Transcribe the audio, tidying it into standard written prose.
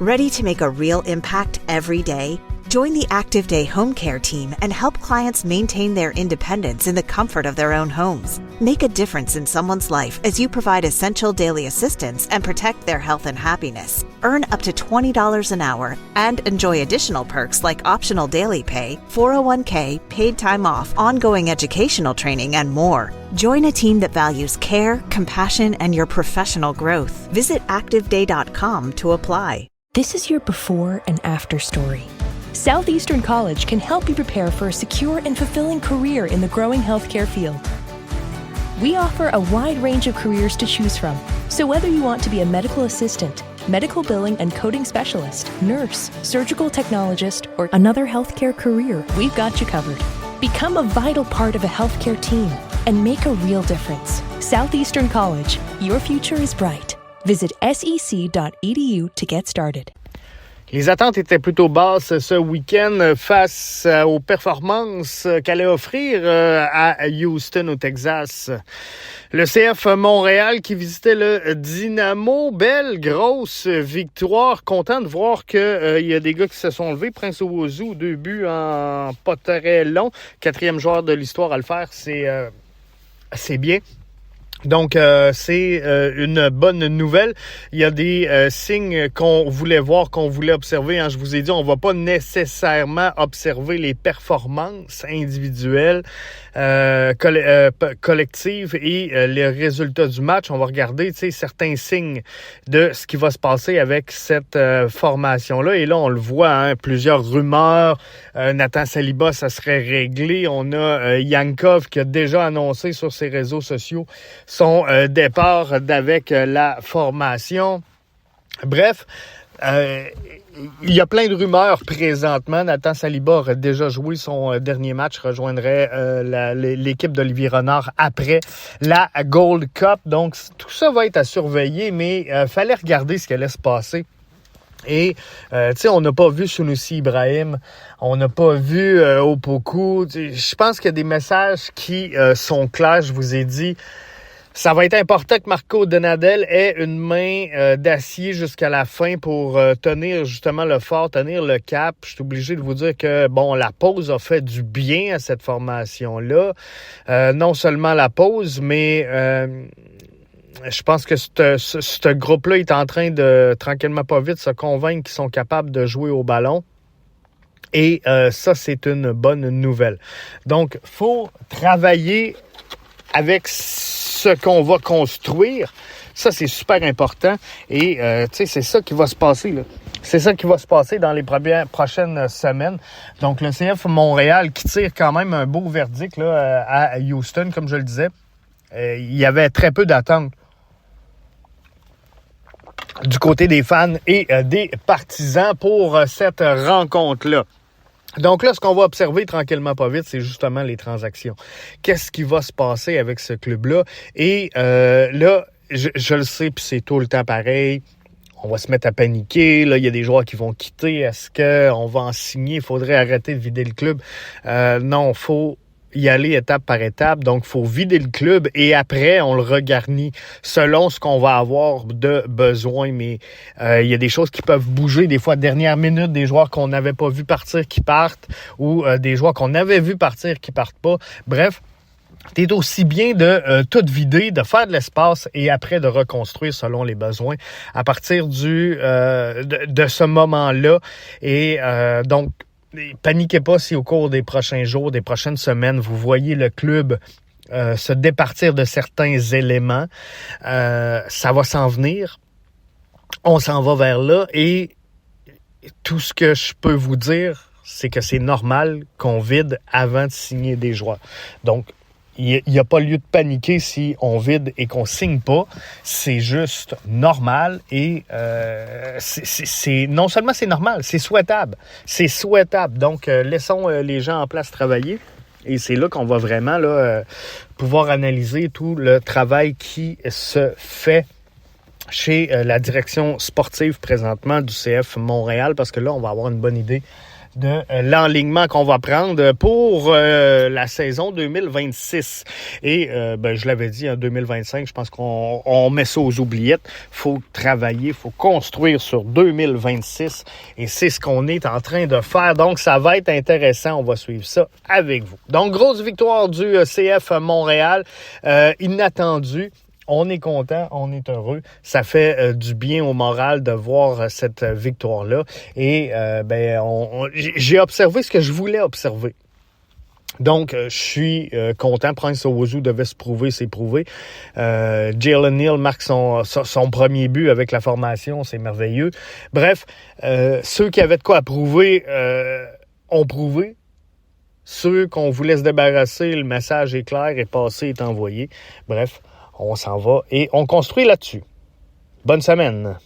Ready to make a real impact every day? Join the Active Day Home Care team and help clients maintain their independence in the comfort of their own homes. Make a difference in someone's life as you provide essential daily assistance and protect their health and happiness. Earn up to $20 an hour and enjoy additional perks like optional daily pay, 401k, paid time off, ongoing educational training, and more. Join a team that values care, compassion, and your professional growth. Visit activeday.com to apply. This is your before and after story. Southeastern College can help you prepare for a secure and fulfilling career in the growing healthcare field. We offer a wide range of careers to choose from, so whether you want to be a medical assistant, medical billing and coding specialist, nurse, surgical technologist, or another healthcare career, we've got you covered. Become a vital part of a healthcare team and make a real difference. Southeastern College, your future is bright. Visit sec.edu to get started. Les attentes étaient plutôt basses ce week-end face aux performances qu'allait offrir à Houston, au Texas. Le CF Montréal qui visitait le Dynamo. Belle, grosse victoire. Content de voir qu'il y a des gars qui se sont levés. Prince Owusu, 2 buts en pas très long. 4e joueur de l'histoire à le faire, c'est bien. Donc, c'est une bonne nouvelle. Il y a des signes qu'on voulait voir, qu'on voulait observer. Hein. Je vous ai dit, on va pas nécessairement observer les performances individuelles, collectives et les résultats du match. On va regarder, certains signes de ce qui va se passer avec cette formation-là. Et là, on le voit, hein, plusieurs rumeurs. Nathan Saliba, ça serait réglé. On a Yankov qui a déjà annoncé sur ses réseaux sociaux son départ d'avec la formation. Bref, il y a plein de rumeurs présentement. Nathan Saliba aurait déjà joué son dernier match, rejoindrait l'équipe d'Olivier Renard après la Gold Cup. Donc, tout ça va être à surveiller, mais fallait regarder ce qui allait se passer. Et, on n'a pas vu Sunusi Ibrahim, on n'a pas vu Opoku. Je pense qu'il y a des messages qui sont clairs. Je vous ai dit, ça va être important que Marco Donadel ait une main d'acier jusqu'à la fin pour tenir justement le fort, tenir le cap. Je suis obligé de vous dire que, la pause a fait du bien à cette formation-là. Non seulement la pause, mais je pense que ce groupe-là est en train de, tranquillement pas vite, se convaincre qu'ils sont capables de jouer au ballon. Et ça, c'est une bonne nouvelle. Donc, il faut travailler avec ce qu'on va construire. Ça, c'est super important. Et, c'est ça qui va se passer, là. C'est ça qui va se passer dans les prochaines semaines. Donc, le CF Montréal qui tire quand même un beau verdict là, à Houston, comme je le disais. Il y avait très peu d'attentes du côté des fans et des partisans pour cette rencontre-là. Donc là, ce qu'on va observer tranquillement pas vite, c'est justement les transactions. Qu'est-ce qui va se passer avec ce club-là? Et là, je le sais, puis c'est tout le temps pareil. On va se mettre à paniquer. Là, il y a des joueurs qui vont quitter. Est-ce qu'on va en signer? Il faudrait arrêter de vider le club. Non, il faut y aller étape par étape. Donc, il faut vider le club et après, on le regarnit selon ce qu'on va avoir de besoin. Mais il y a des choses qui peuvent bouger. Des fois, dernière minute, des joueurs qu'on n'avait pas vu partir qui partent ou des joueurs qu'on avait vu partir qui partent pas. Bref, c'est aussi bien de tout vider, de faire de l'espace et après de reconstruire selon les besoins à partir de ce moment-là. Et donc, paniquez pas si au cours des prochains jours, des prochaines semaines, vous voyez le club se départir de certains éléments. Ça va s'en venir. On s'en va vers là et tout ce que je peux vous dire, c'est que c'est normal qu'on vide avant de signer des joueurs. Donc, il n'y a pas lieu de paniquer si on vide et qu'on signe pas. C'est juste normal et c'est non seulement c'est normal, c'est souhaitable. C'est souhaitable. Donc, laissons les gens en place travailler. Et c'est là qu'on va vraiment pouvoir analyser tout le travail qui se fait chez la direction sportive présentement du CF Montréal. Parce que là, on va avoir une bonne idée de l'enlignement qu'on va prendre pour la saison 2026. Et je l'avais dit, en 2025, je pense qu'on met ça aux oubliettes. Faut travailler, faut construire sur 2026 et c'est ce qu'on est en train de faire. Donc, ça va être intéressant. On va suivre ça avec vous. Donc, grosse victoire du CF Montréal. Inattendu. On est content, on est heureux. Ça fait du bien au moral de voir cette victoire-là. Et j'ai observé ce que je voulais observer. Donc, je suis content. Prince Owusu devait se prouver, c'est prouvé. Jalen Neal marque son premier but avec la formation, c'est merveilleux. Bref, ceux qui avaient de quoi à prouver ont prouvé. Ceux qu'on voulait se débarrasser, le message est clair, est passé, est envoyé. Bref, on s'en va et on construit là-dessus. Bonne semaine.